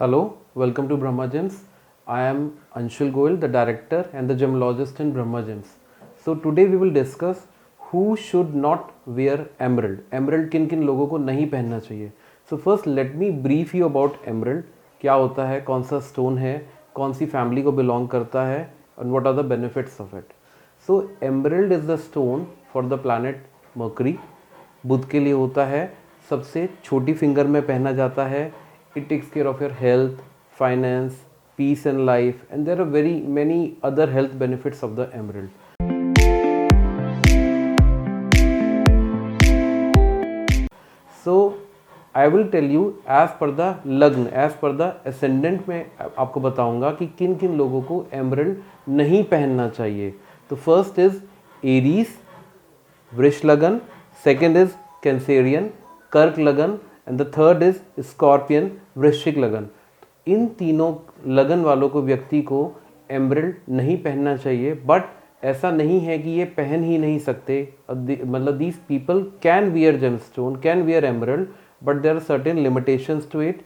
Hello, welcome to Brahma Gems. I am Anshul Goyal, the director and the gemologist in Brahma Gems. So today we will discuss who should not wear emerald. Emerald किन किन लोगों को नहीं पहनना चाहिए. So first let me brief you about emerald. क्या होता है, कौन सा स्टोन है, कौन सी फैमिली को बिलोंग करता है and what are the benefits of it. So emerald is the stone for the planet Mercury. बुध के लिए होता है, सबसे छोटी फिंगर में पहना जाता है. It takes care of your health, finance, peace and life, and there are very many other health benefits of the emerald. So I will tell you as per the लग्न, as per the ascendant में आपको बताऊंगा कि किन किन लोगों को emerald नहीं पहनना चाहिए. तो first is Aries, वृष लगन, second is Cancerian, कर्क लगन, and the third is scorpion, वृश्चिक लगन. इन तीनों लगन वालों को व्यक्ति को एमरल्ड नहीं पहनना चाहिए. बट ऐसा नहीं है कि ये पहन ही नहीं सकते. मतलब these people can wear gemstone, can wear emerald, but there are certain limitations to it.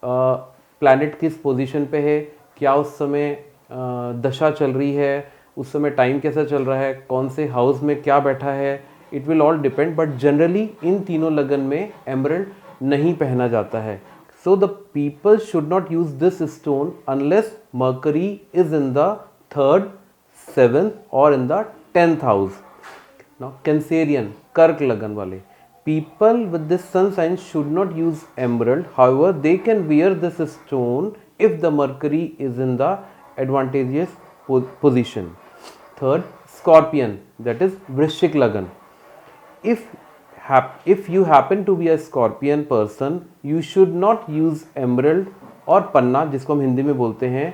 Planet किस पोजीशन पे है, क्या उस समय दशा चल रही है, उस समय टाइम कैसा चल रहा है, कौन से हाउस में क्या बैठा है, it will all depend. But generally इन तीनों लगन में एमरल्ड नहीं पहना जाता है. So the people should not use this stone unless Mercury is in the 3rd, 7th और in the 10th house. Now Cancerian, कर्क लगन वाले people with this sun sign should not use emerald. However they can wear this stone if the Mercury is in the advantageous position. Third, Scorpion, that is वृश्चिक लगन. If you happen to be a scorpion person, you should not use emerald और पन्ना, जिसको हम हिंदी में बोलते हैं.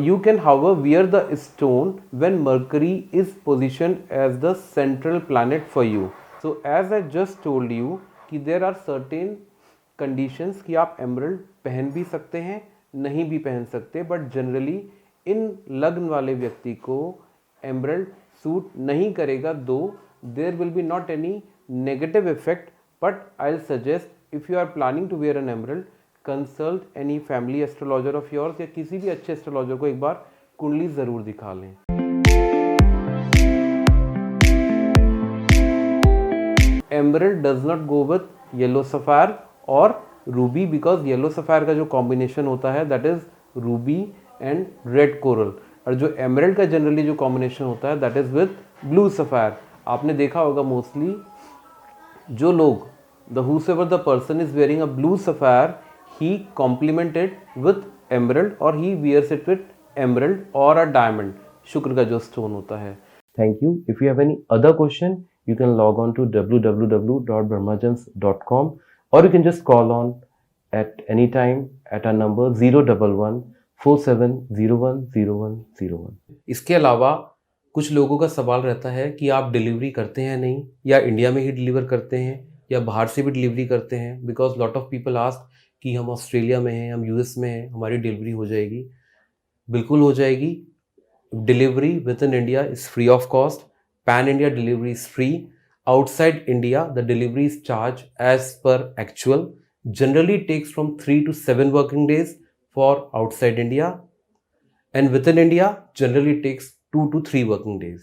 You can however wear the stone when Mercury is positioned as the central planet for you. So as I just told you कि there are certain conditions कि आप emerald पहन भी सकते हैं, नहीं भी पहन सकते. बट जनरली इन लग्न वाले व्यक्ति को emerald सूट नहीं करेगा. दो there will be not any negative effect, but I'll suggest if you are planning to wear an emerald, consult any family astrologer of yours या किसी भी अच्छे एस्ट्रोलॉजर को एक बार कुंडली ज़रूर दिखा लें. Emerald does not go with yellow sapphire और ruby because yellow sapphire का जो कॉम्बिनेशन होता है that is ruby and red coral, और जो emerald का जनरली जो कॉम्बिनेशन होता है that is with blue sapphire. आपने देखा होगा मोस्टली जो लोग the whosoever the person is wearing a blue sapphire, he complemented with emerald or he wears it with emerald or a diamond, शुक्र का जो स्टोन होता है. Thank you. If you have any other question you can log on to www.brahmagems.com or you can just call on at any time at our number 01147010101. इसके अलावा कुछ लोगों का सवाल रहता है कि आप डिलीवरी करते हैं नहीं, या इंडिया में ही डिलीवर करते हैं या बाहर से भी डिलीवरी करते हैं. Because lot of people ask कि हम ऑस्ट्रेलिया में हैं, हम यूएस में हैं, हमारी डिलीवरी हो जाएगी. बिल्कुल हो जाएगी. Delivery within India is free of cost. Pan India delivery is free. Outside India the delivery is charge as per actual. Generally takes from 3 to 7 working days for outside India, and within India generally takes 2 to 3 working days.